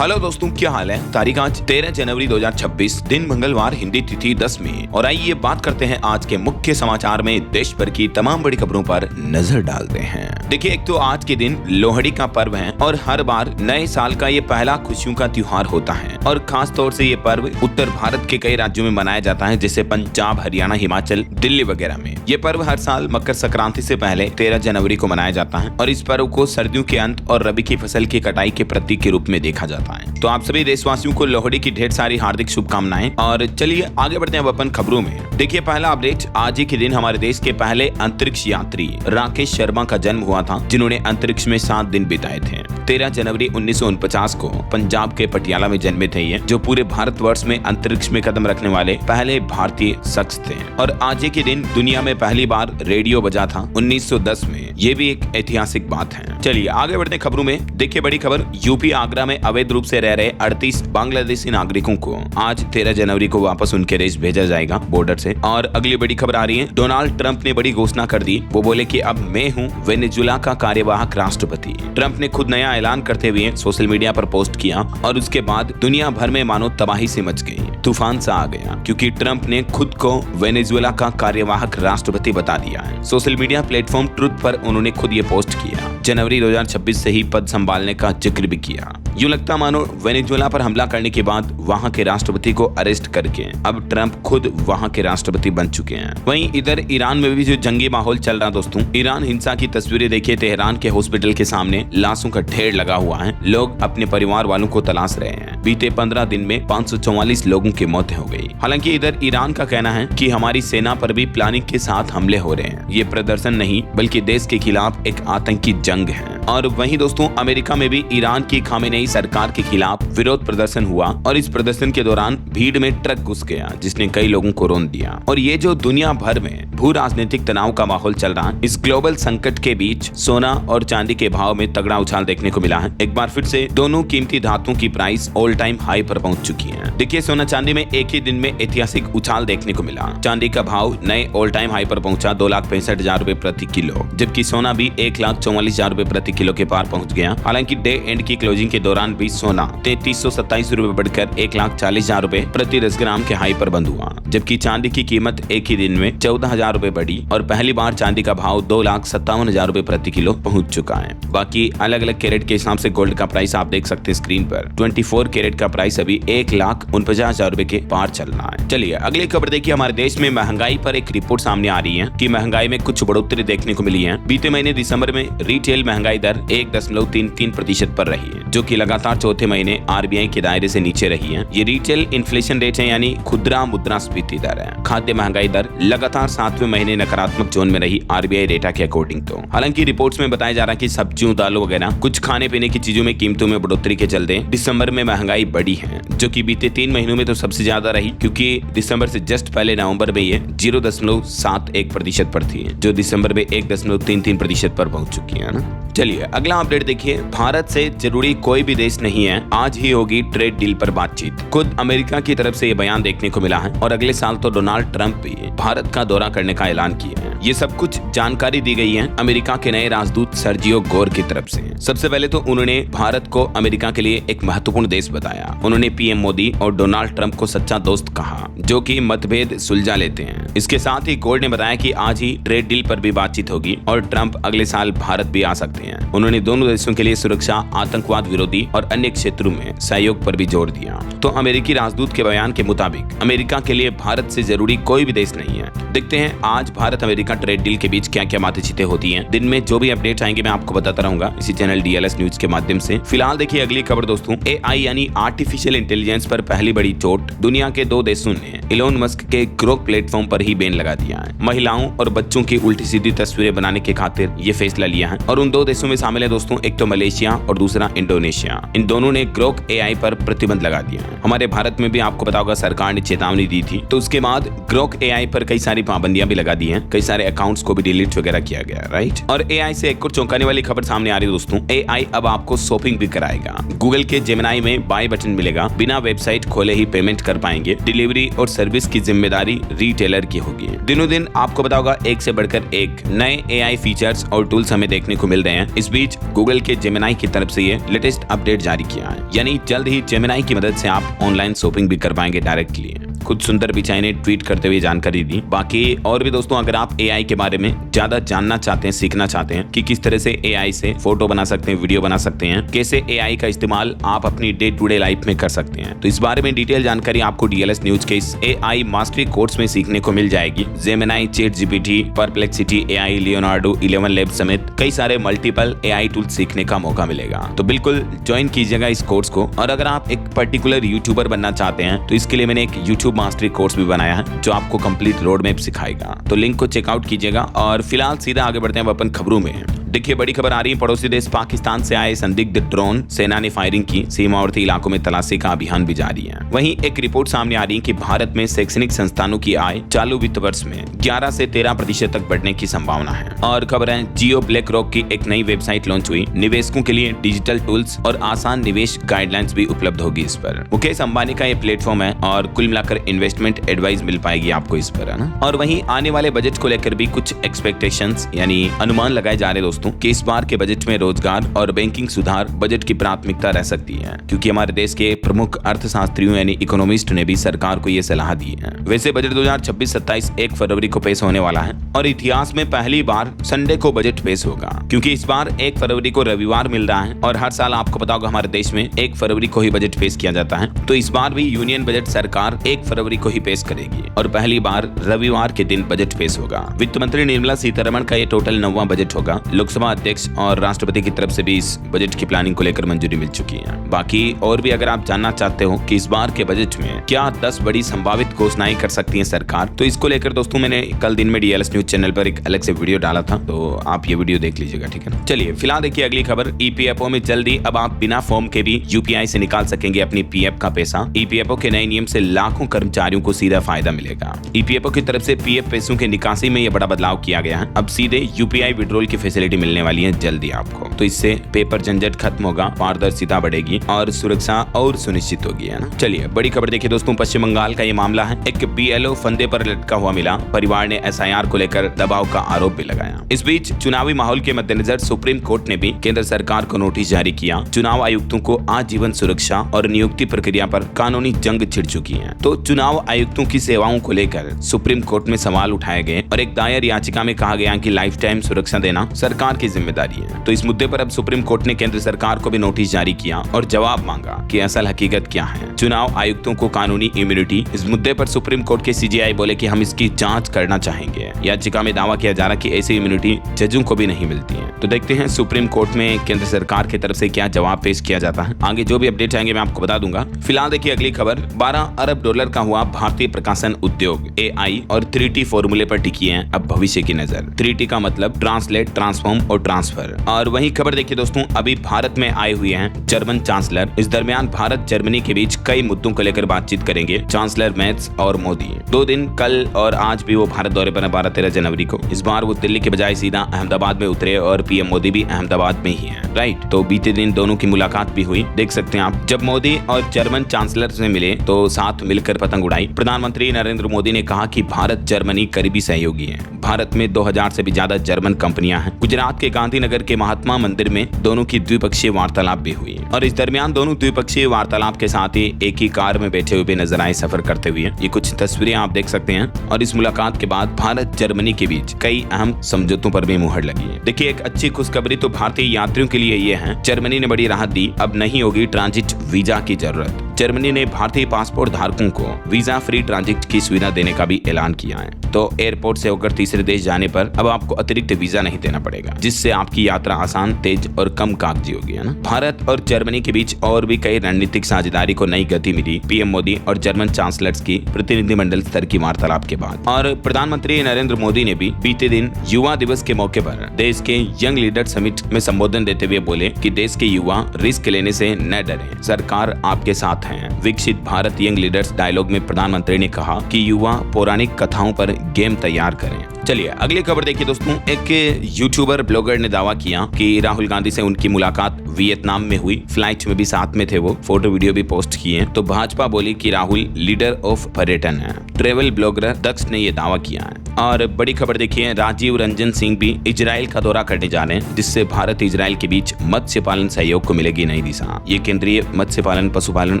Hello दोस्तों, क्या हाल है। तारीख आज 13 जनवरी 2026, दिन मंगलवार, हिंदी तिथि 10 में। और आइए बात करते हैं आज के मुख्य समाचार में देश भर की तमाम बड़ी खबरों पर नजर डालते हैं। देखिए, एक तो आज के दिन लोहड़ी का पर्व है और हर बार नए साल का ये पहला खुशियों का त्योहार होता है। और खास तौर से ये पर्व उत्तर भारत के कई राज्यों में मनाया जाता है, जैसे पंजाब, हरियाणा, हिमाचल, दिल्ली वगैरह में। ये पर्व हर साल मकर संक्रांति से पहले 13 जनवरी को मनाया जाता है और इस पर्व को सर्दियों के अंत और रबी की फसल की कटाई के प्रतीक के रूप में देखा जाता है। तो आप सभी देशवासियों को लोहड़ी की ढेर सारी हार्दिक शुभकामनाएं। और चलिए आगे बढ़ते हैं अपन खबरों में। देखिए, पहला अपडेट, आज ही के दिन हमारे देश के पहले अंतरिक्ष यात्री राकेश शर्मा का जन्म हुआ था, जिन्होंने अंतरिक्ष में 7 दिन बिताए थे। 13 जनवरी 1949 को पंजाब के पटियाला में जन्मे थे ये, जो पूरे भारतवर्ष में अंतरिक्ष में कदम रखने वाले पहले भारतीय शख्स थे। और आज ही के दिन दुनिया में पहली बार रेडियो बजा था 1910 में। ये भी एक ऐतिहासिक बात है। चलिए आगे बढ़ते हैं खबरों में। देखिए, बड़ी खबर, यूपी आगरा में अवैध रूप से रह रहे 38 बांग्लादेशी नागरिकों को आज 13 जनवरी को वापस उनके देश भेजा जाएगा बॉर्डर से। और अगली बड़ी खबर आ रही है, डोनाल्ड ट्रंप ने बड़ी घोषणा कर दी। वो बोले कि अब मैं हूं वेनेजुएला का कार्यवाहक राष्ट्रपति। ट्रंप ने खुद नया ऐलान करते हुए सोशल मीडिया पर पोस्ट किया और उसके बाद दुनिया भर में मानो तबाही से मच गई, तूफान सा आ गया, क्योंकि ट्रंप ने खुद को वेनेजुएला का कार्यवाहक राष्ट्रपति बता दिया है। सोशल मीडिया प्लेटफॉर्म ट्रुथ पर उन्होंने खुद ये पोस्ट किया। जनवरी 2026 से ही पद संभालने का जिक्र भी किया। यूं लगता मानो वेनेजुएला पर हमला करने के बाद वहां के राष्ट्रपति को अरेस्ट करके अब ट्रंप खुद वहां के राष्ट्रपति बन चुके हैं। वहीं इधर ईरान में भी जो जंगी माहौल चल रहा दोस्तों, ईरान हिंसा की तस्वीरें देखिए। तेहरान के हॉस्पिटल के सामने लाशों का ढेर लगा हुआ है। लोग अपने परिवार वालों को तलाश रहे हैं। बीते 15 दिन में 544 लोगों की मौत हो गई। हालांकि इधर ईरान का कहना है कि हमारी सेना पर भी प्लानिंग के साथ हमले हो रहे हैं। ये प्रदर्शन नहीं बल्कि देश के खिलाफ एक आतंकी जंग है। और वहीं दोस्तों, अमेरिका में भी ईरान की खामेनेई सरकार के खिलाफ विरोध प्रदर्शन हुआ और इस प्रदर्शन के दौरान भीड़ में ट्रक घुस गया, जिसने कई लोगों को रौंद दिया। और ये जो दुनिया भर में भू राजनीतिक तनाव का माहौल चल रहा है, इस ग्लोबल संकट के बीच सोना और चांदी के भाव में तगड़ा उछाल देखने को मिला है। एक बार फिर से दोनों कीमती धातुओं की प्राइस ऑल टाइम हाई पर पहुंच चुकी है। देखिए, सोना चांदी में एक ही दिन में ऐतिहासिक उछाल देखने को मिला। चांदी का भाव नए ऑल टाइम हाई पर पहुंचा 2,65,000 रुपए प्रति किलो, जबकि सोना भी 1,44,000 रुपए प्रति किलो के पार पहुंच गया। हालांकि डे एंड की क्लोजिंग के दौरान भी सोना 3,327 रुपए बढ़कर 1,40,000 रुपए प्रति 10 ग्राम के हाई पर बंद हुआ, जबकि चांदी की कीमत एक ही दिन में 14,000 रुपए बढ़ी और पहली बार चांदी का भाव 2,57,000 रुपए प्रति किलो पहुंच चुका है। बाकी अलग अलग कैरेट के हिसाब से गोल्ड का प्राइस आप देख सकते हैं स्क्रीन पर। 24 कैरेट का प्राइस अभी 1,49,000 रुपए के पार चल रहा है। चलिए अगली खबर देखिए, हमारे देश में महंगाई पर एक रिपोर्ट सामने आ रही है कि महंगाई में कुछ बढ़ोतरी देखने को मिली है। बीते महीने दिसंबर में रिटेल महंगाई दर 1.33% पर रही है, जो कि लगातार चौथे महीने आरबीआई के दायरे से नीचे रही है। ये रिटेल इन्फ्लेशन रेट है, यानी खुदरा मुद्रास्फीति दर है। खाद्य महंगाई दर लगातार 7वें महीने नकारात्मक जोन में रही आरबीआई डेटा के अकॉर्डिंग। तो हालांकि रिपोर्ट्स में बताया जा रहा है कि सब्जियों, दालों वगैरह कुछ खाने पीने की चीजों में कीमतों में बढ़ोतरी के चलते दिसंबर में महंगाई बढ़ी है, जो कि बीते 3 महीनों में तो सबसे ज्यादा रही, क्योंकि दिसंबर से जस्ट पहले नवंबर में ये 0.71% पर थी, जो दिसंबर में 1.33% पर पहुंच चुकी है ना। चलिए अगला अपडेट देखिए, भारत से जरूरी कोई भी देश नहीं है, आज ही होगी ट्रेड डील पर बातचीत। खुद अमेरिका की तरफ से ये बयान देखने को मिला है और अगले साल तो डोनाल्ड ट्रंप भी भारत का दौरा करने का ऐलान किया है। ये सब कुछ जानकारी दी गई है अमेरिका के नए राजदूत सर्जियो गोर की तरफ से। सबसे पहले तो उन्होंने भारत को अमेरिका के लिए एक महत्वपूर्ण देश बताया। उन्होंने पीएम मोदी और डोनाल्ड ट्रंप को सच्चा दोस्त कहा, जो कि मतभेद सुलझा लेते हैं। इसके साथ ही गोर ने बताया कि आज ही ट्रेड डील पर भी बातचीत होगी और ट्रंप अगले साल भारत भी आ सकते हैं। उन्होंने दोनों देशों के लिए सुरक्षा, आतंकवाद विरोधी और अन्य क्षेत्रों में सहयोग पर भी जोर दिया। तो अमेरिकी राजदूत के बयान के मुताबिक अमेरिका के लिए भारत से जरूरी कोई भी देश नहीं है। देखते हैं आज भारत अमेरिका ट्रेड डील के बीच क्या क्या बातचीतें होती हैं। दिन में जो भी अपडेट्स आएंगे मैं आपको बताता रहूंगा इसी चैनल डीएलएस न्यूज के माध्यम से। फिलहाल देखिए अगली खबर दोस्तों, एआई यानी आर्टिफिशियल इंटेलिजेंस पर पहली बड़ी चोट। दुनिया के 2 देशों ने इलोन मस्क के ग्रोक प्लेटफॉर्म पर ही बैन लगा दिया है। महिलाओं और बच्चों की उल्टी सीधी तस्वीरें बनाने के खातिर ये फैसला लिया है और उन 2 देशों में शामिल है दोस्तों, एक तो मलेशिया और दूसरा इंडोनेशिया। इन दोनों ने ग्रोक एआई पर प्रतिबंध लगा दिया है। हमारे भारत में भी आपको पता होगा सरकार ने चेतावनी दी थी, तो उसके बाद ग्रोक एआई पर कई सारी पाबंदियां भी लगा दी हैं। कई सारे अकाउंट्स को भी डिलीट वगैरह किया गया, राइट। और एआई से एक और चौंकाने वाली खबर सामने आ रही है दोस्तों, एआई अब आपको शॉपिंग भी कराएगा। गूगल के जेमिनाई में बाय बटन मिलेगा, बिना वेबसाइट खोले ही पेमेंट कर पाएंगे। डिलीवरी और सर्विस की जिम्मेदारी रिटेलर की होगी। दिनों दिन आपको पता होगा एक से बढ़कर एक नए एआई फीचर्स और टूल्स हमें देखने को मिल रहे हैं हैं। इस बीच गूगल के जेमिनाई की तरफ से ये लेटेस्ट अपडेट जारी किया है, यानी जल्द ही जेमिनाई की मदद से आप ऑनलाइन शॉपिंग भी कर पाएंगे डायरेक्टली। खुद सुंदर पिचाई ने ट्वीट करते हुए जानकारी दी। बाकी और भी दोस्तों, अगर आप एआई के बारे में ज्यादा जानना चाहते हैं, सीखना चाहते हैं कि किस तरह से एआई से फोटो बना सकते हैं, वीडियो बना सकते हैं, कैसे एआई का इस्तेमाल आप अपनी डे टू डे लाइफ में कर सकते हैं, तो इस बारे में डिटेल जानकारी आपको डीएलएस न्यूज के इस एआई मास्टरी कोर्स में सीखने को मिल जाएगी। Gemini, chat GPT, perplexity AI, Leonardo 11 lab समेत कई सारे मल्टीपल एआई टूल सीखने का मौका मिलेगा। तो बिल्कुल ज्वाइन कीजिएगा इस कोर्स को। और अगर आप एक पर्टिकुलर यूट्यूबर बनना चाहते हैं तो इसके लिए मैंने एक यूट्यूब मास्टरी कोर्स भी बनाया है जो आपको कंप्लीट रोड मैप सिखाएगा। तो लिंक को चेकआउट कीजिएगा। और फिलहाल सीधा आगे बढ़ते हैं अपन खबरों में। देखिए, बड़ी खबर आ रही है। पड़ोसी देश पाकिस्तान से आए संदिग्ध ड्रोन, सेना ने फायरिंग की। सीमावर्ती इलाकों में तलाशी का अभियान भी जारी है। वहीं एक रिपोर्ट सामने आ रही है कि भारत में शैक्षणिक संस्थानों की आय चालू वित्त वर्ष में 11 से 13% तक बढ़ने की संभावना है। और खबर है, जियो ब्लैक रॉक की एक नई वेबसाइट लॉन्च हुई। निवेशकों के लिए डिजिटल टूल्स और आसान निवेश गाइडलाइंस भी उपलब्ध होगी इस पर। मुकेश अंबानी का ये प्लेटफॉर्म है और कुल मिलाकर इन्वेस्टमेंट एडवाइस मिल पाएगी आपको इस पर, है ना। और वहीं आने वाले बजट को लेकर भी कुछ एक्सपेक्टेशंस यानी अनुमान लगाए जा रहे हैं दोस्तों कि इस बार के बजट में रोजगार और बैंकिंग सुधार बजट की प्राथमिकता रह सकती है, क्योंकि हमारे देश के प्रमुख अर्थशास्त्रियों यानी इकोनॉमिस्ट ने भी सरकार को ये सलाह दी है। वैसे बजट 2026-27 1 फरवरी को पेश होने वाला है और इतिहास में पहली बार संडे को बजट पेश होगा, क्योंकि इस बार 1 फरवरी को रविवार मिल रहा है और हर साल आपको पता होगा हमारे देश में 1 फरवरी को ही बजट पेश किया जाता है। तो इस बार भी यूनियन बजट सरकार 1 फरवरी को ही पेश करेगी और पहली बार रविवार के दिन बजट पेश होगा। वित्त मंत्री निर्मला सीतारमण का ये टोटल 9वां बजट होगा। लोकसभा अध्यक्ष और राष्ट्रपति की तरफ से भी इस बजट की प्लानिंग को लेकर मंजूरी मिल चुकी है। बाकी और भी अगर आप जानना चाहते हो कि इस बार के बजट में क्या 10 बड़ी संभावित घोषणाएं कर सकती है सरकार, तो इसको लेकर दोस्तों मैंने कल दिन में डीएलएस न्यूज चैनल पर एक अलग से वीडियो डाला था, तो आप ये वीडियो देख लीजिएगा, ठीक है ना। चलिए फिलहाल देखिए अगली खबर। ईपीएफओ में जल्दी अब आप बिना फॉर्म के भी यूपीआई से निकाल सकेंगे अपनी पीएफ का पैसा। ईपीएफओ के नए नियम से लाखों कर्मचारियों को सीधा फायदा मिलेगा। ईपीएफओ की तरफ से पीएफ पैसों के निकासी में यह बड़ा बदलाव किया गया है। अब सीधे यूपीआई विड्रॉल की फैसिलिटी मिलने वाली है जल्दी आपको। तो इससे पेपर झंझट खत्म होगा, पारदर्शिता बढ़ेगी और सुरक्षा और सुनिश्चित होगी, है ना। चलिए बड़ी खबर देखिए दोस्तों। पश्चिम बंगाल का ये मामला है। एक बीएलओ फंदे पर लटका हुआ मिला। परिवार ने एसआईआर को लेकर दबाव का आरोप भी लगाया। इस बीच चुनावी माहौल के मद्देनजर सुप्रीम कोर्ट ने भी केंद्र सरकार को नोटिस जारी किया। चुनाव आयुक्तों को आजीवन सुरक्षा और नियुक्ति प्रक्रिया पर कानूनी जंग छिड़ चुकी है। तो चुनाव आयुक्तों की सेवाओं को लेकर सुप्रीम कोर्ट में सवाल उठाए गए और एक दायर याचिका में कहा गया कि लाइफ टाइम सुरक्षा देना सरकार की जिम्मेदारी है। तो इस मुद्दे पर अब सुप्रीम कोर्ट ने केंद्र सरकार को भी नोटिस जारी किया और जवाब मांगा कि असल हकीकत क्या है। चुनाव आयुक्तों को कानूनी इम्यूनिटी, इस मुद्दे पर सुप्रीम कोर्ट के सीजेआई बोले कि हम इसकी जांच करना चाहेंगे। याचिका में दावा किया जा रहा कि ऐसी इम्यूनिटी जजों को भी नहीं मिलती है। तो देखते हैं सुप्रीम कोर्ट में केंद्र सरकार की तरफ से क्या जवाब पेश किया जाता है। आगे जो भी अपडेट आएंगे मैं आपको बता दूंगा। फिलहाल देखिए अगली खबर। 12 अरब डॉलर का हुआ भारतीय प्रकाशन उद्योग। एआई और 3T फॉर्मूले पर टिकी है अब भविष्य की नजर। 3T का मतलब ट्रांसलेट, ट्रांसफॉर्म और ट्रांसफर। और वही खबर देखिए दोस्तों, अभी भारत में आए हुए हैं जर्मन चांसलर। इस दरमियान भारत जर्मनी के बीच कई मुद्दों को लेकर बातचीत करेंगे चांसलर मेर्ज और मोदी। 2 दिन कल और आज भी वो भारत दौरे पर 12-13 जनवरी को। इस बार वो दिल्ली के बजाय सीधा अहमदाबाद में उतरे और पीएम मोदी भी अहमदाबाद में ही है, राइट। तो बीते दिन दोनों की मुलाकात भी हुई, देख सकते हैं आप। जब मोदी और जर्मन चांसलर से मिले तो साथ मिलकर पतंग उड़ाई। प्रधानमंत्री नरेंद्र मोदी ने कहा कि भारत जर्मनी करीबी सहयोगी है। भारत में 2000 से भी ज्यादा जर्मन कंपनियां हैं। गुजरात के गांधीनगर के महात्मा मंदिर में दोनों की द्विपक्षीय वार्तालाप भी हुई और इस दरमियान दोनों द्विपक्षीय वार्तालाप के साथ ही एक ही कार में बैठे हुए नजर आए सफर करते हुए। ये कुछ तस्वीरें आप देख सकते हैं। और इस मुलाकात के बाद भारत जर्मनी के बीच कई अहम समझौतों पर भी मुहर लगी है। देखिए एक अच्छी खुशखबरी तो भारतीय यात्रियों के लिए ये है, जर्मनी ने बड़ी राहत दी। अब नहीं होगी ट्रांजिट वीजा की जरूरत। जर्मनी ने भारतीय पासपोर्ट धारकों को वीजा फ्री ट्रांजिट की सुविधा देने का भी ऐलान किया है। तो एयरपोर्ट से होकर तीसरे देश जाने पर अब आपको अतिरिक्त वीजा नहीं देना पड़ेगा, जिससे आपकी यात्रा आसान, तेज और कम कागजी होगी, है ना। भारत और जर्मनी के बीच और भी कई रणनीतिक साझेदारी को नई गति मिली पीएम मोदी और जर्मन चांसलर्स की प्रतिनिधिमंडल स्तर की वार्तालाप के बाद। और प्रधानमंत्री नरेंद्र मोदी ने भी बीते दिन युवा दिवस के मौके पर देश के यंग लीडर समिट में संबोधन देते हुए बोले कि देश के युवा रिस्क लेने से न डरें, सरकार आपके साथ है। विकसित भारत यंग लीडर्स डायलॉग में प्रधानमंत्री ने कहा कि युवा पौराणिक कथाओं पर गेम तैयार करें चलिए अगली खबर देखिए दोस्तों, एक यूट्यूबर ब्लॉगर ने दावा किया कि राहुल गांधी से उनकी मुलाकात वियतनाम में हुई, फ्लाइट में भी साथ में थे, वो फोटो वीडियो भी पोस्ट किए। तो भाजपा बोली कि राहुल लीडर ऑफ पर्यटन है। ट्रेवल ब्लॉगर दक्ष ने यह दावा किया है। और बड़ी खबर देखिए, राजीव रंजन सिंह भी इजराइल का दौरा करने जा रहे हैं, जिससे भारत इजराइल के बीच मत्स्य पालन सहयोग को मिलेगी नई दिशा। ये केंद्रीय मत्स्य पालन, पशुपालन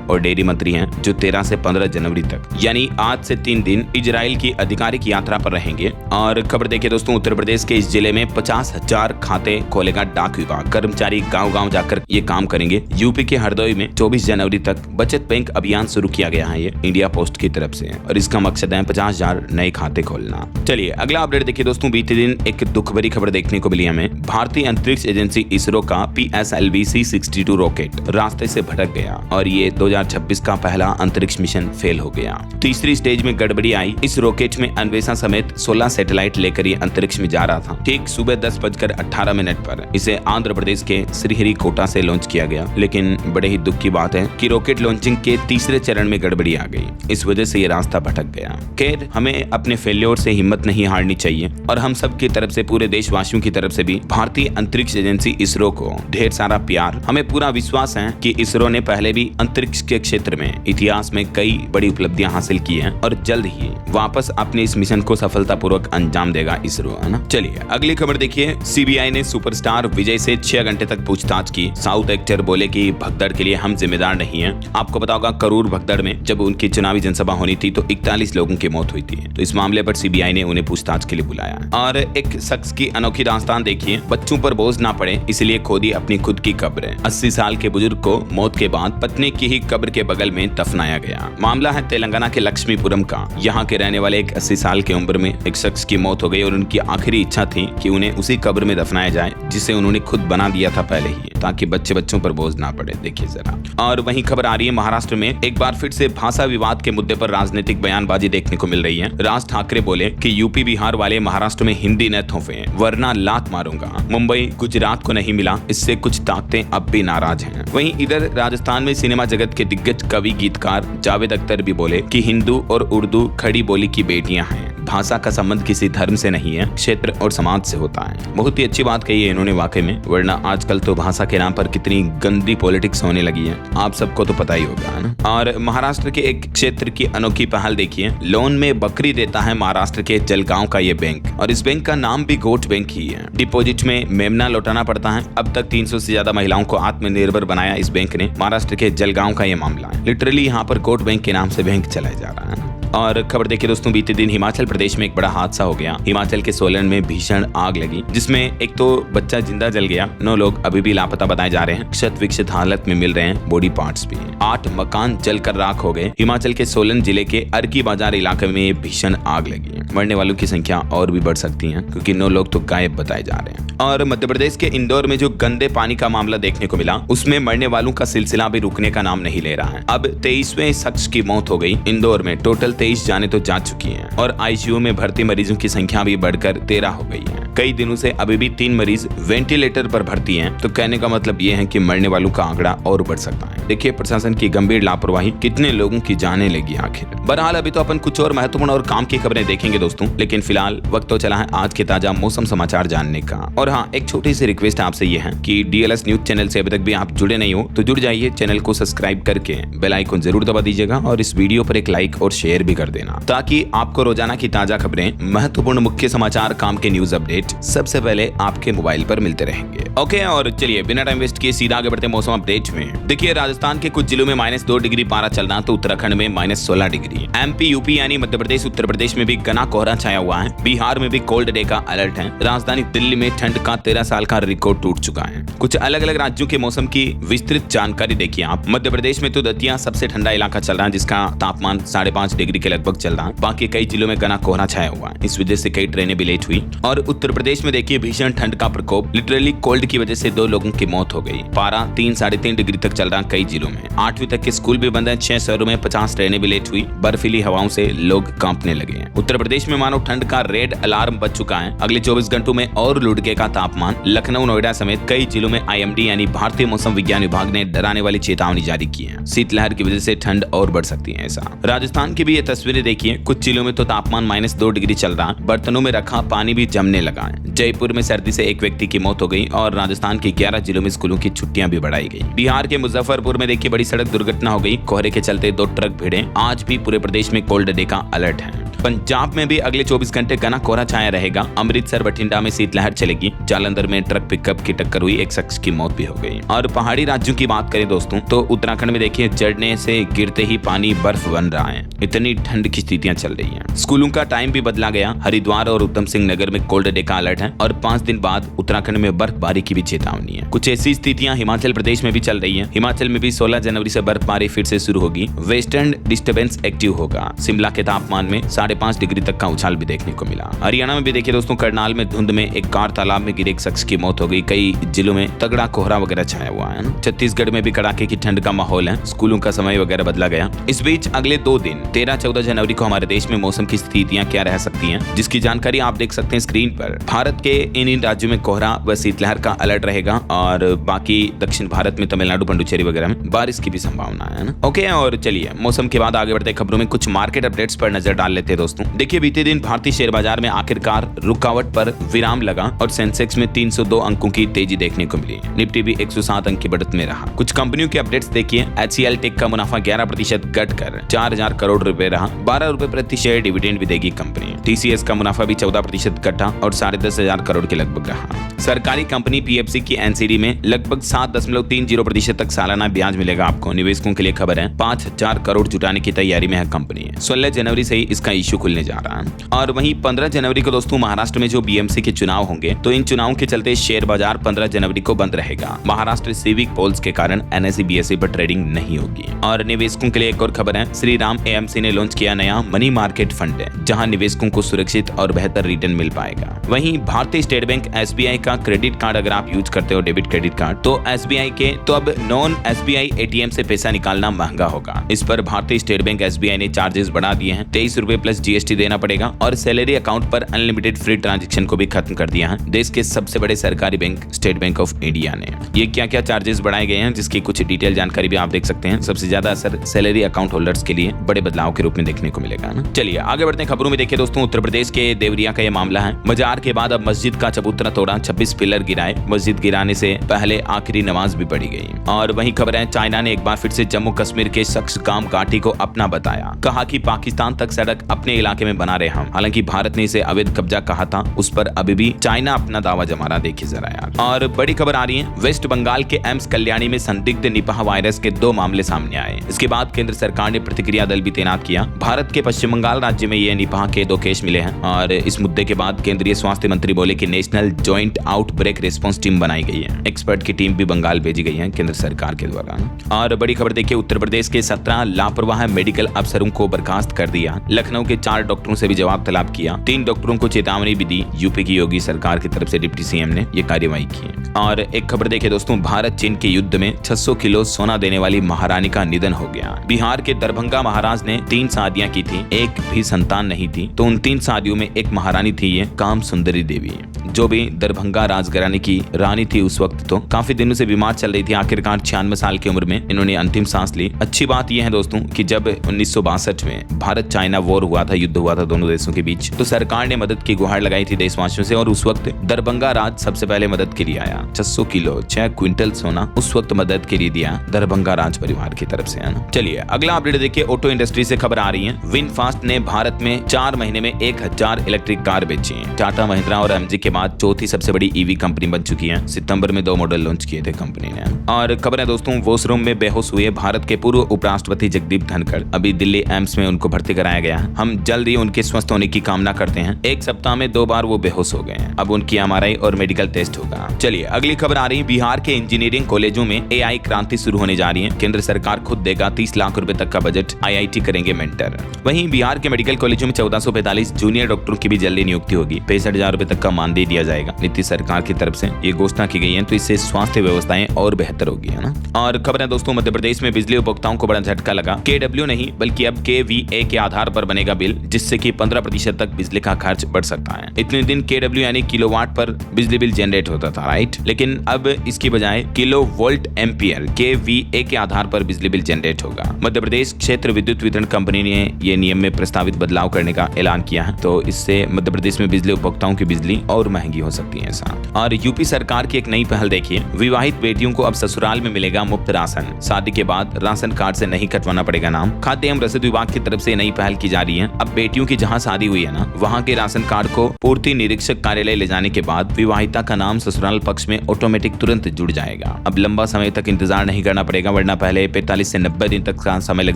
और डेयरी मंत्री हैं, जो 13 से 15 जनवरी तक यानी आज से 3 दिन इजराइल की आधिकारिक यात्रा पर रहेंगे। और खबर देखिए दोस्तों, उत्तर प्रदेश के इस जिले में 50,000 खाते खोलेगा डाक विभाग। कर्मचारी गाँव-गाँव जाकर ये काम करेंगे। यूपी के हरदोई में 24 जनवरी तक बचत बैंक अभियान शुरू किया गया है, ये इंडिया पोस्ट की तरफ से, और इसका मकसद है 50,000 नए खाते खोलना। चलिए अगला अपडेट देखिए दोस्तों, बीते दिन एक दुख भरी खबर देखने को मिली हमें। भारतीय अंतरिक्ष एजेंसी इसरो का PSLV C62 रॉकेट रास्ते से भटक गया और ये 2026 का पहला अंतरिक्ष मिशन फेल हो गया। तीसरी स्टेज में गड़बड़ी आई। इस रॉकेट में अन्वेषण समेत 16 सैटेलाइट लेकर ये अंतरिक्ष में जा रहा था। ठीक सुबह 10:18 पर इसे आंध्र प्रदेश के श्रीहरिकोटा से लॉन्च किया गया, लेकिन बड़े ही दुख की बात है कि रॉकेट लॉन्चिंग के तीसरे चरण में गड़बड़ी आ गई। इस वजह से ये रास्ता भटक गया। खैर, हमें अपने फेल्योर से हिम्मत नहीं हारनी चाहिए और हम सब की तरफ से, पूरे देशवासियों की तरफ से भी भारतीय अंतरिक्ष एजेंसी इसरो को ढेर सारा प्यार। हमें पूरा विश्वास है कि इसरो ने पहले भी अंतरिक्ष के क्षेत्र में इतिहास में कई बड़ी उपलब्धियां हासिल की हैं और जल्द ही वापस अपने इस मिशन को सफलतापूर्वक अंजाम देगा इसरो, है ना। चलिए अगली खबर देखिए, CBI ने सुपरस्टार विजय से 6 घंटे तक पूछताछ की। साउथ एक्टर बोले कि भगदड़ के लिए हम जिम्मेदार नहीं हैं। आपको पता होगा करूर भगदड़ में जब उनकी चुनावी जनसभा होनी थी तो 41 लोगों की मौत हुई थी। तो इस मामले पर CBI ने उन्हें पूछताछ के लिए बुलाया। और एक शख्स की अनोखी दास्तान देखिए, बच्चों पर बोझ ना पड़े इसलिए खोदी अपनी खुद की कब्र। 80 साल के बुजुर्ग को मौत के बाद पत्नी की ही कब्र के बगल में दफनाया गया। मामला है तेलंगाना के लक्ष्मीपुरम का। यहाँ के रहने वाले एक 80 साल की उम्र में एक शख्स की मौत हो गई और उनकी आखिरी इच्छा थी कि उन्हें उसी कब्र में दफनाया जाए जिसे उन्होंने खुद बना दिया था पहले ही, ताकि बच्चों पर बोझ ना पड़े। देखिए जरा। और वहीं खबर आ रही है, महाराष्ट्र में एक बार फिर से भाषा विवाद के मुद्दे पर राजनीतिक बयानबाजी देखने को मिल रही है। राज ठाकरे बोले कि यूपी बिहार वाले महाराष्ट्र में हिंदी न थोपे वरना लात मारूंगा। मुंबई गुजरात को नहीं मिला, इससे कुछ ताकतें अब भी नाराज हैं। वहीं इधर राजस्थान में सिनेमा जगत के दिग्गज कवि गीतकार जावेद अख्तर भी बोले कि हिंदू और उर्दू खड़ी बोली की बेटियां हैं। भाषा का संबंध किसी धर्म से नहीं है, क्षेत्र और समाज से होता है। बहुत ही अच्छी बात कही है इन्होंने वाकई में, वरना आजकल तो भाषा के नाम पर कितनी गंदी पॉलिटिक्स होने लगी है, आप सबको तो पता ही होगा, है ना। और महाराष्ट्र के एक क्षेत्र की अनोखी पहल देखिए, लोन में बकरी देता है महाराष्ट्र के जलगांव का ये बैंक, और इस बैंक का नाम भी गोट बैंक ही है। डिपॉजिट में मेमना लौटाना पड़ता है। अब तक 300 से ज्यादा महिलाओं को आत्मनिर्भर बनाया इस बैंक ने। महाराष्ट्र के जलगांव का ये मामला है। लिटरली यहाँ पर गोट बैंक के नाम से बैंक चलाया जा रहा है। और खबर देखिए दोस्तों, बीते दिन हिमाचल प्रदेश में एक बड़ा हादसा हो गया। हिमाचल के सोलन में भीषण आग लगी, जिसमें एक तो बच्चा जिंदा जल गया, 9 लोग अभी भी लापता बताए जा रहे हैं। क्षत विक्षत हालत में मिल रहे हैं बॉडी पार्ट्स भी। 8 मकान जलकर राख हो गए। हिमाचल के सोलन जिले के अर्की बाजार इलाके में भीषण आग लगी। मरने वालों की संख्या और भी बढ़ सकती है, क्योंकि 9 लोग तो गायब बताए जा रहे हैं। और मध्य प्रदेश के इंदौर में जो गंदे पानी का मामला देखने को मिला, उसमें मरने वालों का सिलसिला भी रुकने का नाम नहीं ले रहा है। अब 23वें शख्स की मौत हो गई। इंदौर में टोटल 23 जाने तो जा चुकी हैं और ICU में भर्ती मरीजों की संख्या भी बढ़कर 13 हो गई है। कई दिनों से अभी भी 3 मरीज वेंटिलेटर पर भर्ती हैं। तो कहने का मतलब ये है कि मरने वालों का आंकड़ा और बढ़ सकता है। देखिए प्रशासन की गंभीर लापरवाही कितने लोगों की जाने लेगी आखिर। बहरहाल अभी तो अपन कुछ और महत्वपूर्ण और काम की खबरें देखेंगे दोस्तों, लेकिन फिलहाल वक्त तो चला है आज के ताजा मौसम समाचार जानने का। और हाँ, एक छोटी सी रिक्वेस्ट आपसे ये है कि DLS न्यूज चैनल से अभी तक भी आप जुड़े नहीं हो तो जुड़ जाइए। चैनल को सब्सक्राइब करके बेल आइकन जरूर दबा दीजिएगा और इस वीडियो पर एक लाइक और शेयर भी कर देना, ताकि आपको रोजाना की ताजा खबरें, महत्वपूर्ण मुख्य समाचार, काम के न्यूज अपडेट सबसे पहले आपके मोबाइल पर मिलते रहेंगे। ओके, और चलिए बिना टाइम वेस्ट किए सीधा आगे बढ़ते मौसम अपडेट में। देखिए राजस्थान के कुछ जिलों में -2 डिग्री पारा चल रहा, तो उत्तराखंड में -16 डिग्री। MP UP यानी मध्य प्रदेश उत्तर प्रदेश में भी घना कोहरा छाया हुआ है। बिहार में भी कोल्ड डे का अलर्ट है। राजधानी दिल्ली में ठंड का 13 साल का रिकॉर्ड टूट चुका है। कुछ अलग अलग राज्यों के मौसम की विस्तृत जानकारी देखिए आप। मध्य प्रदेश में तो दतिया सबसे ठंडा इलाका चल रहा है, जिसका तापमान 5.5 डिग्री के लगभग चल रहा है। बाकी कई जिलों में घना कोहरा छाया हुआ है, इस वजह से कई ट्रेनें भी लेट हुई। और उत्तर प्रदेश में देखिए भीषण ठंड का प्रकोप, लिटरली कोल्ड की वजह से 2 लोगों की मौत हो गई। पारा 3-3.5 डिग्री तक चल रहा है कई जिलों में। 8वीं तक के स्कूल भी बंद है। 6 शहरों में 50 ट्रेनें भी लेट हुई। बर्फीली हवाओं से लोग कांपने लगे हैं। उत्तर प्रदेश में मानो ठंड का रेड अलार्म बज चुका है। अगले 24 घंटों में और लुढ़केगा तापमान। लखनऊ, नोएडा समेत कई जिलों में IMD यानी भारतीय मौसम विज्ञान विभाग ने डराने वाली चेतावनी जारी की है। शीतलहर की वजह से ठंड और बढ़ सकती है। ऐसा राजस्थान की भी ये तस्वीरें देखिए, कुछ जिलों में तो तापमान -2 डिग्री चल रहा है, बर्तनों में रखा पानी भी जमने लगा है। जयपुर में सर्दी से एक व्यक्ति की मौत हो गई और राजस्थान के 11 जिलों में स्कूलों की छुट्टियां भी बढ़ाई गई। बिहार के मुजफ्फरपुर में देखिए बड़ी सड़क दुर्घटना हो गई, कोहरे के चलते 2 ट्रक भिड़े। आज भी पूरे प्रदेश में कोल्ड डे का अलर्ट है। पंजाब में भी अगले 24 घंटे घना कोहरा छाया रहेगा। अमृतसर बठिंडा में शीतलहर चलेगी। जालंधर में ट्रक पिकअप की टक्कर हुई, एक शख्स की मौत भी हो गई। और पहाड़ी राज्यों की बात करें दोस्तों तो उत्तराखंड में देखिए जड़ने से गिरते ही पानी बर्फ बन रहा है, इतनी ठंड की स्थितियां चल रही हैं। स्कूलों का टाइम भी बदला गया। हरिद्वार और उधम सिंह नगर में कोल्ड डे का अलर्ट है और 5 दिन बाद उत्तराखंड में बर्फबारी की भी चेतावनी है। कुछ ऐसी स्थितियां हिमाचल प्रदेश में भी चल रही है। हिमाचल में भी 16 जनवरी से बर्फबारी फिर से शुरू होगी। वेस्टर्न डिस्टर्बेंस एक्टिव होगा। शिमला के तापमान में 5.5 डिग्री तक का उछाल भी देखने को मिला। हरियाणा में भी देखिए दोस्तों करनाल में धुंध में एक कार तालाब में गिरे एक शख्स की मौत हो गई। कई जिलों में तगड़ा कोहरा वगैरह छाया हुआ है। छत्तीसगढ़ में भी कड़ाके की ठंड का माहौल है। स्कूलों का समय वगैरह बदला गया। इस बीच अगले 2 दिन 13-14 जनवरी को हमारे देश में मौसम की स्थितियां क्या रह सकती हैं, जिसकी जानकारी आप देख सकते हैं स्क्रीन पर। भारत के इन राज्यों में कोहरा व शीतलहर का अलर्ट रहेगा और बाकी दक्षिण भारत में तमिलनाडु, पुडुचेरी वगैरह में बारिश की भी संभावना है ना। ओके, और चलिए मौसम के बाद आगे बढ़ते खबरों में कुछ मार्केट अपडेट्स पर नजर डाल लेते हैं दोस्तों। देखिए बीते दिन भारतीय शेयर बाजार में आखिरकार रुकावट पर विराम लगा और सेंसेक्स में 302 अंकों की तेजी देखने को मिली। निफ्टी भी 107 अंक की बढ़त में रहा। कुछ कंपनियों के अपडेट्स देखिए। HCL टेक का मुनाफा 11% घटकर 4000 करोड़ रुपए रहा। 12 रुपए प्रति शेयर डिविडेंड भी देगी कंपनी। TCS का मुनाफा भी 14% घटा और 10,500 करोड़ के लगभग रहा। सरकारी कंपनी PFC की NCD में लगभग 7.30% तक सालाना ब्याज मिलेगा आपको। निवेशकों के लिए खबर है 5000 करोड़ जुटाने की तैयारी में है कंपनी। 16 जनवरी से ही इसका इश्यू खुलने जा रहा है। और वहीं 15 जनवरी को दोस्तों महाराष्ट्र में जो BMC के चुनाव होंगे तो इन चुनावों के चलते शेयर बाजार 15 जनवरी को बंद रहेगा। महाराष्ट्र सिविक पोल्स के कारण NSE BSE पर ट्रेडिंग नहीं होगी। और निवेशकों के लिए एक और खबर है, श्री राम AMC ने लॉन्च किया नया मनी मार्केट फंड है, जहां निवेशकों को सुरक्षित और बेहतर रिटर्न मिल पाएगा। वहीं भारतीय स्टेट बैंक SBI का क्रेडिट कार्ड अगर आप यूज करते हो, डेबिट क्रेडिट कार्ड, तो SBI के तो अब नॉन SBI ATM से पैसा निकालना महंगा होगा। इस पर भारतीय स्टेट बैंक SBI ने चार्जेस बढ़ा दिए हैं। 23 रुपए प्लस GST देना पड़ेगा और सैलरी अकाउंट पर अनलिमिटेड फ्री ट्रांजैक्शन को भी खत्म कर दिया है देश के सबसे बड़े सरकारी bank state bank of India ने। ये क्या क्या चार्जेस बढ़ाए गए हैं जिसकी कुछ डिटेल जानकारी भी आप देख सकते हैं। सबसे ज्यादा असर सैलरी अकाउंट होल्डर्स के लिए बड़े बदलाव के रूप में देखने को मिलेगा ना। चलिए आगे बढ़ते हैं खबरों में। देखिए दोस्तों उत्तर प्रदेश के देवरिया का यह मामला है। मजार के बाद अब मस्जिद का चबूतरा तोड़ा, 26 पिलर गिराए। मस्जिद गिराने से पहले आखिरी नमाज भी पढ़ी गई। और वहीं खबर है चाइना ने एक बार फिर से जम्मू कश्मीर के शख्स काम घाटी को अपना बताया। कहा कि पाकिस्तान तक सड़क अपने इलाके में बना रहे हम। हालांकि भारत ने इसे अवैध कब्जा कहा था, उस पर अभी भी चाइना अपना दावा जमा रहा। देखिए जरा यार। और बड़ी खबर आ रही है, वेस्ट बंगाल के एम्स कल्याणी में संदिग्ध निपाह वायरस के 2 मामले सामने आए। इसके बाद केंद्र सरकार ने प्रतिक्रिया दल भी तैनात किया। भारत के पश्चिम बंगाल राज्य में ये निपाह के 2 केस मिले हैं और इस मुद्दे के बाद केंद्रीय स्वास्थ्य मंत्री बोले कि national joint outbreak response team बनाई गई है। एक्सपर्ट की टीम भी बंगाल भेजी गई है केंद्र सरकार के द्वारा। और बड़ी खबर देखिए, उत्तर प्रदेश के 17 लापरवाह मेडिकल अफसरों को बर्खास्त कर दिया। लखनऊ के 4 डॉक्टरों से भी जवाब तलब किया। 3 डॉक्टरों को चेतावनी भी दी। यूपी की योगी सरकार की तरफ से डिप्टी CM ने ये कार्यवाही की। और एक खबर देखिए दोस्तों, भारत चीन के युद्ध में 600 किलो सोना देने वाली महारानी का निधन हो गया। बिहार के दरभंगा महाराज ने 3 शादियां की थी, एक भी संतान नहीं थी। तो उन 3 शादियों में एक महारानी थी ये काम सुंदरी देवी, जो भी दरभंगा राजघराने की रानी थी उस वक्त। तो काफी दिनों से बीमार चल रही थी। आखिरकार 96 साल की उम्र में इन्होंने अंतिम सांस ली। अच्छी बात यह है दोस्तों कि जब 1962 में भारत चाइना वॉर हुआ था, युद्ध हुआ था दोनों देशों के बीच, तो सरकार ने मदद की गुहार लगाई थी देशवासियों से और उस वक्त दरभंगा राज सबसे पहले मदद के लिए आया। 600 किलो 6 क्विंटल सोना उस वक्त मदद के लिए दिया दरभंगा राज परिवार की तरफ से, है ना। चलिए अगला अपडेट देखिए, ऑटो इंडस्ट्री से खबर आ रही है। विनफास्ट ने भारत में 4 महीने में 1000 इलेक्ट्रिक कार बेची। टाटा, महिंद्रा और MG के बाद चौथी सबसे बड़ी EV कंपनी बन चुकी है। सितंबर में 2 मॉडल लॉन्च किए थे कंपनी ने। और खबर है दोस्तों, वॉशरूम में बेहोश हुए भारत के पूर्व उपराष्ट्रपति जगदीप धनखड़, अभी दिल्ली एम्स में उनको भर्ती कराया गया है। हम जल्द ही उनके स्वस्थ होने की कामना करते हैं। 1 सप्ताह में 2 बार वो बेहोश हो गए हैं। अब उनकी MRI और मेडिकल टेस्ट होगा। चलिए अगली खबर आ रही है, बिहार के इंजीनियरिंग कॉलेजों में AI क्रांति शुरू होने जा रही है। केंद्र सरकार खुद देगा 30 लाख रुपए तक का बजट, IIT करेंगे मेंटर। वहीं बिहार के मेडिकल कॉलेजों में 1445 45 जूनियर डॉक्टरों की भी जल्दी नियुक्ति होगी। 65,000 रुपए तक का मानदेय दिया जाएगा। नीतीश सरकार की तरफ से ये घोषणा की गई है, तो इससे स्वास्थ्य व्यवस्थाएं और बेहतर होगी, है ना। और खबर है दोस्तों, मध्य प्रदेश में बिजली उपभोक्ताओं को बड़ा झटका लगा। KW नहीं बल्कि अब KVA के आधार पर बनेगा बिल, जिससे कि 15% तक बिजली का खर्च बढ़ सकता है। इतने दिन KW यानी किलोवाट पर बिजली बिल जनरेट होता था, राइट, लेकिन अब इसकी बजाय किलो वोल्ट एम्पियर KVA के आधार पर बिजली बिल जनरेट होगा। मध्य प्रदेश क्षेत्र विद्युत वितरण कंपनी ने ये नियम में प्रस्तावित बदलाव करने का ऐलान किया है, तो इससे मध्य प्रदेश में बिजली उपभोक्ताओं की बिजली और महंगी हो सकती है ऐसा। और यूपी सरकार की एक नई पहल देखिए, विवाहित बेटियों को अब ससुराल में मिलेगा मुफ्त राशन। शादी के बाद राशन कार्ड से नहीं कटवाना पड़ेगा नाम। खाद्य एवं रसद विभाग की तरफ से नई पहल की जा रही है। अब बेटियों की जहां शादी हुई है ना, वहां के राशन कार्ड को पूर्ति निरीक्षक कार्यालय ले जाने के बाद विवाहिता का नाम ससुराल पक्ष में ऑटोमेटिक तुरंत जुड़ जाएगा। अब लंबा समय तक इंतजार नहीं करना पड़ेगा, वरना पहले 45 से 90 दिन तक का समय लग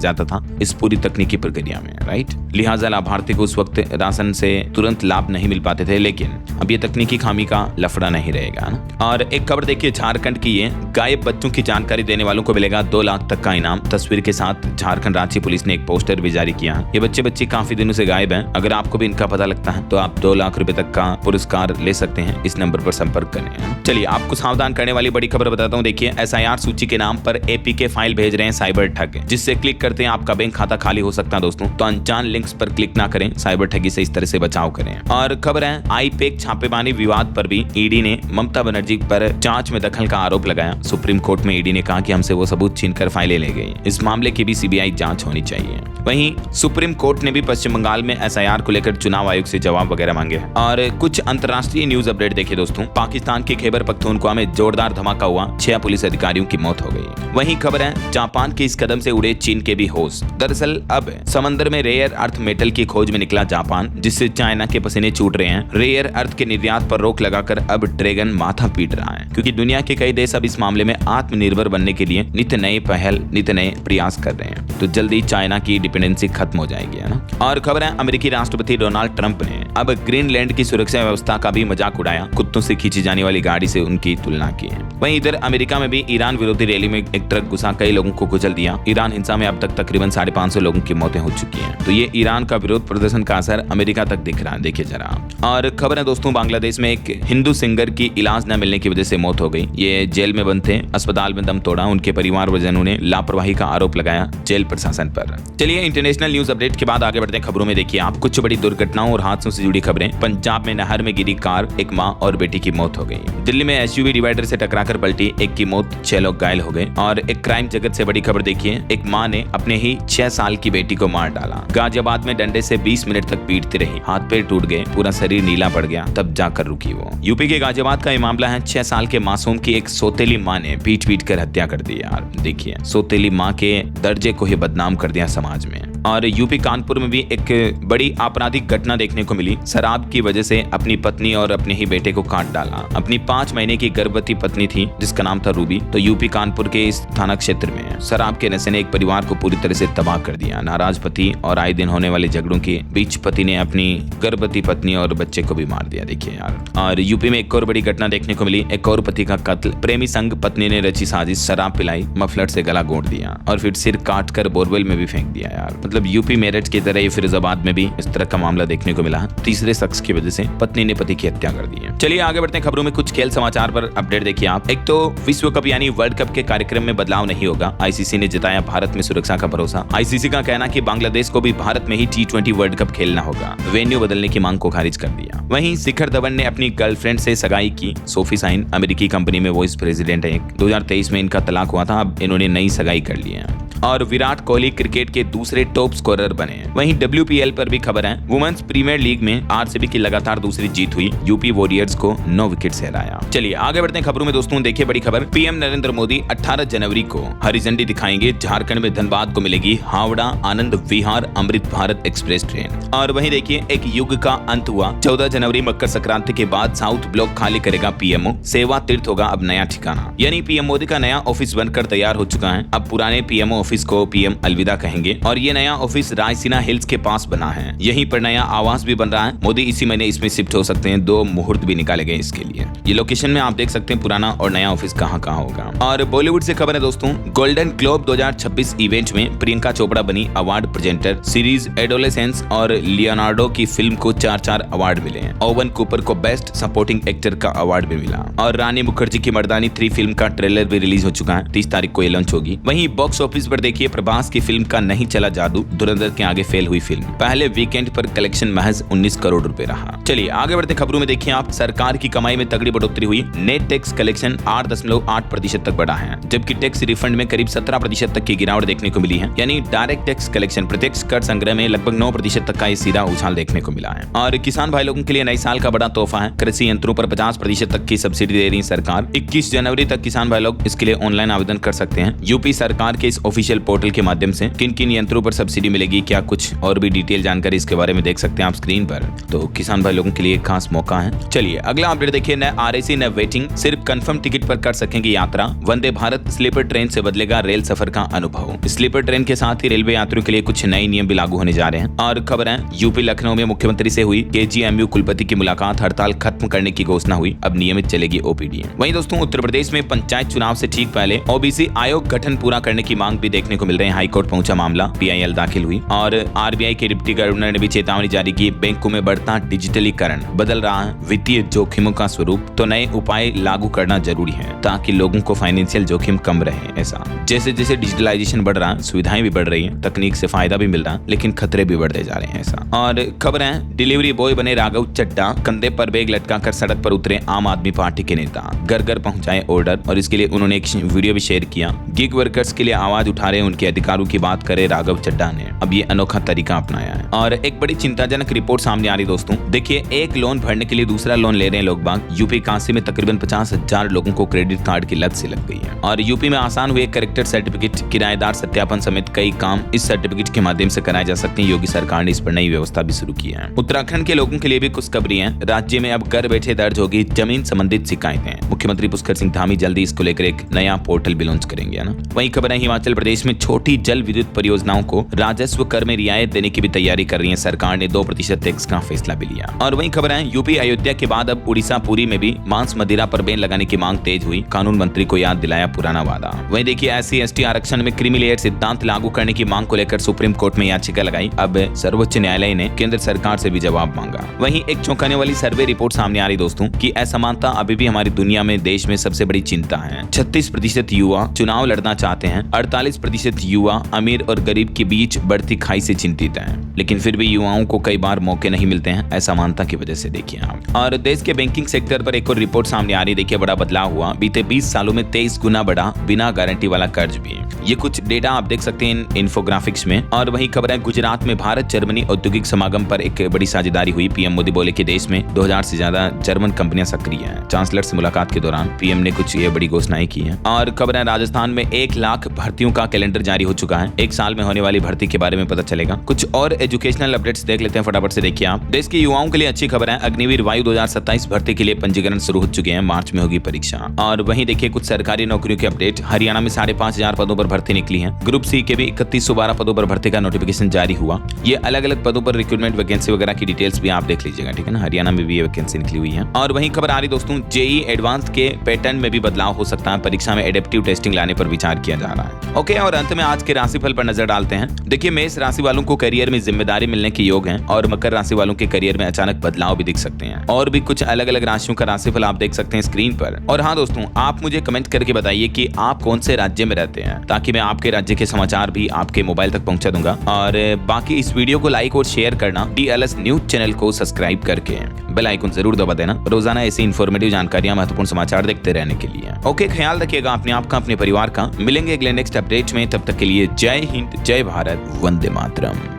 जाता था इस पूरी तकनीकी प्रक्रिया में, राइट। लिहाजा लाभार्थी को उस वक्त राशन से तुरंत लाभ नहीं मिल पाते थे, लेकिन अब ये तकनीकी खामी का लफड़ा नहीं रहेगा ना। और एक खबर देखिए झारखंड की है, गायब बच्चों की जानकारी देने वालों को मिलेगा 2 लाख तक का इनाम। तस्वीर के साथ झारखंड राज्य पुलिस ने एक पोस्टर भी जारी किया है। ये बच्चे काफी दिनों से गायब हैं। अगर आपको भी इनका पता लगता है तो आप 2 लाख रुपए तक का पुरस्कार ले सकते हैं। इस नंबर पर संपर्क करें। चलिए आपको सावधान करने वाली बड़ी खबर बताता हूँ। देखिए SIR सूची के नाम पर APK फाइल भेज रहे हैं साइबर ठग, जिससे क्लिक करते हैं आपका बैंक खाता खाली हो सकता है दोस्तों। तो अनजान लिंक्स पर क्लिक ना करें, साइबर ठगी से इस तरह से बचाव करें। और खबर है IPAC छापेमारी विवाद पर भी ईडी ने ममता बनर्जी पर जांच में दखल का आरोप लगाया। सुप्रीम कोर्ट में ईडी ने कहा कि हमसे वो सबूत छीनकर फाइलें ले गई। इस मामले की भी CBI जांच होनी चाहिए। वहीं सुप्रीम कोर्ट ने भी पश्चिम बंगाल में SIR को लेकर चुनाव आयोग से जवाब वगैरह मांगे हैं। और कुछ अंतर्राष्ट्रीय न्यूज अपडेट देखिए दोस्तों। पाकिस्तान के खैबर पख्तूनख्वा में जोरदार धमाका हुआ, 6 पुलिस अधिकारियों की मौत हो गई। वहीं खबर है जापान के इस कदम से उड़े चीन के भी होश। दरअसल अब समंदर में रेयर अर्थ मेटल की खोज में निकला जापान, जिससे चाइना के पसीने छूट रहे हैं। रेयर अर्थ के निर्यात पर रोक लगाकर अब ड्रैगन माथा पीट रहा है, क्योंकि दुनिया के कई देश अब इस मामले में आत्मनिर्भर बनने के लिए नित्य नए पहल, नित्य नए प्रयास कर रहे हैं। तो जल्दी चाइना की डिपेंडेंसी खत्म हो जाएगी, है ना। और खबर है अमेरिकी राष्ट्रपति डोनाल्ड ट्रंप ने अब ग्रीनलैंड की सुरक्षा व्यवस्था का भी मजाक उड़ाया। कुत्तों से खींची जाने वाली गाड़ी से उनकी तुलना की है। वहीं इधर अमेरिका में भी ईरान विरोधी रैली में एक ट्रक घुसा कई लोगों को कुचल दिया। ईरान हिंसा में अब तक तकरीबन 550 लोगों की मौतें हो चुकी हैं। तो ये ईरान का विरोध प्रदर्शन का असर अमेरिका तक दिख रहा है, देखिए जरा। और खबर है दोस्तों बांग्लादेश में एक हिंदू सिंगर की इलाज न मिलने की वजह से मौत हो गई। ये जेल में बंद थे, अस्पताल में दम तोड़ा। उनके परिवारजनों ने लापरवाही का आरोप लगाया जेल प्रशासन पर। चलिए इंटरनेशनल न्यूज अपडेट के बाद आगे बढ़ते हैं खबरों में। देखिए आप कुछ बड़ी दुर्घटनाओं और हादसों से जुड़ी खबरें। पंजाब में नहर में गिरी कार, एक मां और बेटी की मौत हो गई। दिल्ली में SUV डिवाइडर से टकराकर पलटी, एक की मौत, 6 लोग घायल हो गए। और एक क्राइम जगत से बड़ी खबर देखिए, एक मां ने अपने ही 6 साल की बेटी को मार डाला। गाजियाबाद में डंडे से 20 मिनट तक पीटती रही, हाथ पैर टूट गए, पूरा शरीर नीला पड़ गया, तब जाकर रुकी वो। यूपी के गाजियाबाद का ये मामला है। 6 साल के मासूम की एक सौतेली मां ने पीट कर हत्या कर दी। यार देखिए, सौतेली मां के दर्जे को ही बदनाम कर दिया समाज में। और यूपी कानपुर में भी एक बड़ी आपराधिक घटना देखने को मिली। शराब की वजह से अपनी पत्नी और अपने ही बेटे को काट डाला। अपनी 5 महीने की गर्भवती पत्नी थी जिसका नाम था रूबी। तो यूपी कानपुर के इस थाना क्षेत्र में शराब के नशे ने एक परिवार को पूरी तरह से तबाह कर दिया। नाराज पति और आए दिन होने वाले झगड़ों के बीच पति ने अपनी गर्भवती पत्नी और बच्चे को भी मार दिया। देखिए यार। और यूपी में एक और बड़ी घटना देखने को मिली, एक और पति का कत्ल। प्रेमी संग पत्नी ने रची साजिश, शराब पिलाई, मफलर से गला घोंट दिया और फिर सिर काट कर बोरवेल में भी फेंक दिया। यार मतलब यूपी मेरठ की तरह फिरोजाबाद में भी इस तरह का मामला देखने को मिला। तीसरे शख्स की वजह से पत्नी ने पति की हत्या कर दी है। चलिए आगे बढ़ते हैं खबरों में। कुछ खेल समाचार पर अपडेट देखिए आप। एक तो विश्व कप यानी वर्ल्ड कप के कार्यक्रम में बदलाव नहीं होगा। ICC ने जताया भारत में सुरक्षा का भरोसा। ICC का कहना कि बांग्लादेश को भी भारत में ही T20 वर्ल्ड कप खेलना होगा। वेन्यू बदलने की मांग को खारिज कर दिया। वहीं शिखर धवन ने अपनी गर्लफ्रेंड से सगाई की। सोफी साइन अमेरिकी कंपनी में वाइस प्रेसिडेंट है। 2023 में इनका तलाक हुआ था, अब इन्होंने नई सगाई कर ली है। और विराट कोहली क्रिकेट के दूसरे टॉप स्कोरर बने। वहीं WPL पर भी खबर है। वुमेन्स प्रीमियर लीग में RCB की लगातार दूसरी जीत हुई। यूपी वॉरियर्स को 9 विकेट से हराया। चलिए आगे बढ़ते हैं खबरों में दोस्तों। देखिए बड़ी खबर, PM नरेंद्र मोदी 18 जनवरी को हरी झंडी दिखाएंगे। झारखंड में धनबाद को मिलेगी हावड़ा आनंद विहार अमृत भारत एक्सप्रेस ट्रेन। और वहीं देखिए एक युग का अंत हुआ। 14 जनवरी मकर संक्रांति के बाद साउथ ब्लॉक खाली करेगा PMO। सेवा तीर्थ होगा अब नया ठिकाना, यानी PM मोदी का नया ऑफिस बनकर तैयार हो चुका है। अब पुराने PMO ऑफिस को पीएम अलविदा कहेंगे और ये नया ऑफिस रायसीना हिल्स के पास बना है। यहीं पर नया आवास भी बन रहा है। मोदी इसी महीने इसमें शिफ्ट हो सकते हैं। 2 मुहूर्त भी निकाले गए इसके लिए। ये लोकेशन में आप देख सकते हैं पुराना और नया ऑफिस कहाँ होगा। और बॉलीवुड से खबर है दोस्तों, गोल्डन ग्लोब 2026 इवेंट में प्रियंका चोपड़ा बनी अवार्ड प्रेजेंटर। सीरीज एडोलेसेंस और लियोनार्डो की फिल्म को 4 अवार्ड मिले हैं। ओवन कूपर को बेस्ट सपोर्टिंग एक्टर का अवार्ड भी मिला। और रानी मुखर्जी की मर्दानी 3 फिल्म का ट्रेलर भी रिलीज हो चुका है। 30 तारीख को ये लॉन्च होगी। वहीं बॉक्स ऑफिस पर देखिए प्रभास की फिल्म का नहीं चला जादू, धुरंधर के आगे फेल हुई फिल्म। पहले वीकेंड पर कलेक्शन महज 19 करोड़ रुपए रहा। चलिए आगे बढ़ते खबरों में देखिए आप, सरकार की कमाई में तगड़ी बढ़ोतरी हुई। नेट टैक्स कलेक्शन 8.8% तक बढ़ा है, जबकि टैक्स रिफंड में करीब 17% तक की गिरावट देखने को मिली है। यानी डायरेक्ट टैक्स कलेक्शन प्रत्यक्ष कर संग्रह में लगभग 9% तक का ये सीधा उछाल देखने को मिला है। और किसान भाई लोगों के लिए नए साल का बड़ा तोहफा है। कृषि यंत्रों पर 50% तक की सब्सिडी दे रही सरकार। 21 जनवरी तक किसान भाई लोग इसके लिए ऑनलाइन आवेदन कर सकते हैं। यूपी सरकार के इस ऑफिशियल पोर्टल के माध्यम से किन किन यंत्रों पर सब्सिडी मिलेगी, क्या कुछ और भी डिटेल जानकारी इसके बारे में देख सकते हैं आप स्क्रीन पर। तो किसान भाई लोगों के लिए खास मौका है। चलिए अगला अपडेट देखिए, न आरएसी न वेटिंग, सिर्फ कंफर्म टिकट पर कर सकेंगे यात्रा। वंदे भारत स्लीपर ट्रेन से बदलेगा रेल सफर का अनुभव। स्लीपर ट्रेन के साथ ही रेलवे यात्रियों के लिए कुछ नए नियम भी लागू होने जा रहे हैं। और खबर है यूपी लखनऊ में मुख्यमंत्री से हुई केजीएमयू कुलपति की मुलाकात, हड़ताल खत्म करने की घोषणा हुई। अब नियमित चलेगी ओपीडी। वहीं दोस्तों उत्तर प्रदेश में पंचायत चुनाव से ठीक पहले ओबीसी आयोग गठन पूरा करने की मांग भी देखने को मिल रहे हैं। हाईकोर्ट पहुंचा मामला, पीआईएल दाखिल हुई। और आरबीआई के डिप्टी गवर्नर ने भी चेतावनी जारी की, बैंकों में बढ़ता डिजिटलीकरण बदल रहा है वित्तीय जोखिमों का स्वरूप, तो नए उपाय लागू करना जरूरी है ताकि लोगों को फाइनेंशियल जोखिम कम रहे। ऐसा जैसे जैसे डिजिटलाइजेशन बढ़ रहा है, सुविधाएं भी बढ़ रही है, तकनीक से फायदा भी मिल रहा है, लेकिन खतरे भी बढ़ते जा रहे हैं। ऐसा और खबर है डिलीवरी बॉय बने राघव चड्डा, कंधे पर बैग लटकाकर सड़क पर उतरे आम आदमी पार्टी के नेता, घर घर पहुंचाए ऑर्डर। और इसके लिए उन्होंने एक वीडियो भी शेयर किया। गिग वर्कर्स के लिए आवाज उठा रहे, उनके अधिकारों की बात करे राघव चड्डा ने अब ये अनोखा तरीका अपनाया है। और एक बड़ी चिंताजनक रिपोर्ट सामने आ रही दोस्तों, देखिए एक लोन भरने के लिए दूसरा लोन ले रहे हैं लोग बाग। यूपी काशी में तकरीबन 50,000 लोगों को क्रेडिट कार्ड की लत से लग गई है। और यूपी में आसान हुए कैरेक्टर सर्टिफिकेट, किराएदार सत्यापन समेत कई काम इस सर्टिफिकेट के माध्यम से कराए जा सकते हैं। योगी सरकार ने इस पर नई व्यवस्था भी शुरू की है। उत्तराखंड के लोगों के लिए भी खुशखबरी है। राज्य में अब घर बैठे दर्ज होगी जमीन संबंधित शिकायतें। मुख्यमंत्री पुष्कर सिंह धामी जल्दी इसको लेकर एक नया पोर्टल भी लॉन्च करेंगे ना। वहीं खबर है हिमाचल प्रदेश में छोटी जल विद्युत परियोजनाओं को राजस्व कर में रियायत देने की भी तैयारी कर रही है सरकार ने। 2% टैक्स का फैसला भी लिया। और वहीं खबर है यूपी अयोध्या के बाद अब उड़ीसा पुरी में भी मांस मदिरा पर बैन लगाने की मांग तेज हुई। कानून मंत्री को याद दिलाया पुराना वादा। वहीं देखिए SC/ST आरक्षण में क्रीमी लेयर सिद्धांत लागू करने की मांग को लेकर सुप्रीम कोर्ट में याचिका लगाई। अब सर्वोच्च न्यायालय ने केंद्र सरकार से भी जवाब मांगा। वहीं एक चौंकाने वाली सर्वे रिपोर्ट सामने आ रही दोस्तों कि असमानता अभी भी हमारी दुनिया में देश में सबसे बड़ी चिंता है। 36% युवा चुनाव लड़ना चाहते हैं। 48% युवा अमीर और गरीब के बीच बढ़ती खाई से चिंतित हैं। लेकिन फिर भी युवाओं को कई बार मौके नहीं मिलते हैं असमानता की वजह से। देखिए आप। और देश के बैंकिंग सेक्टर पर एक और रिपोर्ट सामने आ रही। देखिए बड़ा बदलाव हुआ। बीते 20 सालों में 23 गुना बढ़ा बिना गारंटी वाला कर्ज भी। ये कुछ डेटा आप देख सकते हैं इन्फोग्राफिक्स में। और वहीं खबर है गुजरात में भारत जर्मनी औद्योगिक समागम पर एक बड़ी साझेदारी हुई। पीएम मोदी बोले कि देश में 2000 से ज्यादा जर्मन कंपनियां सक्रिय हैं। चांसलर से मुलाकात के दौरान पीएम ने कुछ ये बड़ी घोषणाएं की हैं। और खबर है राजस्थान में 1 लाख भर्तियों का कैलेंडर जारी हो चुका है। एक साल में होने वाली भर्ती के बारे में पता चलेगा। कुछ और एजुकेशनल अपडेट्स देख लेते हैं फटाफट से। देखिए आप। देश के युवाओं के लिए अच्छी खबर है। अग्निवीर वायु 2027 भर्ती के लिए पंजीकरण शुरू हो चुके हैं। मार्च में होगी परीक्षा। और वहीं देखिए कुछ सरकारी नौकरियों के अपडेट। हरियाणा में 5,500 पदों पर भर्ती निकली है। ग्रुप सी के भी 3112 पदों पर भर्ती का नोटिफिकेशन जारी हुआ। ये अलग अलग पदों पर रिक्रूटमेंट वैकेंसी वगैरह की डिटेल्स भी आप देख लीजिएगा, ठीक है ना। हरियाणा में भी ये वैकेंसी निकली हुई है। और वहीं खबर आ रही दोस्तों जेईई एडवांस के पैटर्न में भी बदलाव हो सकता है। परीक्षा में एडेप्टिव टेस्टिंग लाने पर विचार किया जा रहा है। ओके, और अंत में आज के राशिफल पर नजर डालते हैं। देखिए मेष राशि वालों को करियर में जिम्मेदारी मिलने के योग हैं। और मकर राशि वालों के करियर में अचानक बदलाव भी दिख सकते हैं। और भी कुछ अलग अलग राशियों का राशिफल आप देख सकते हैं स्क्रीन पर। और हाँ दोस्तों, आप मुझे कमेंट करके बताइए कि आप कौन से राज्य में रहते हैं, ताकि मैं आपके राज्य के समाचार भी आपके मोबाइल तक पहुंचा दूंगा। और बाकी इस वीडियो को लाइक और शेयर करना, DLS न्यूज चैनल को सब्सक्राइब करके बेल आइकन जरूर दबा देना, रोजाना ऐसी इन्फॉर्मेटिव जानकारियां, महत्वपूर्ण समाचार देखते रहने के लिए। ओके, ख्याल रखिएगा अपने आप का, अपने परिवार का। मिलेंगे अगले नेक्स्ट अपडेट में। तब तक के लिए जय हिंद, जय भारत, वंदे मातरम।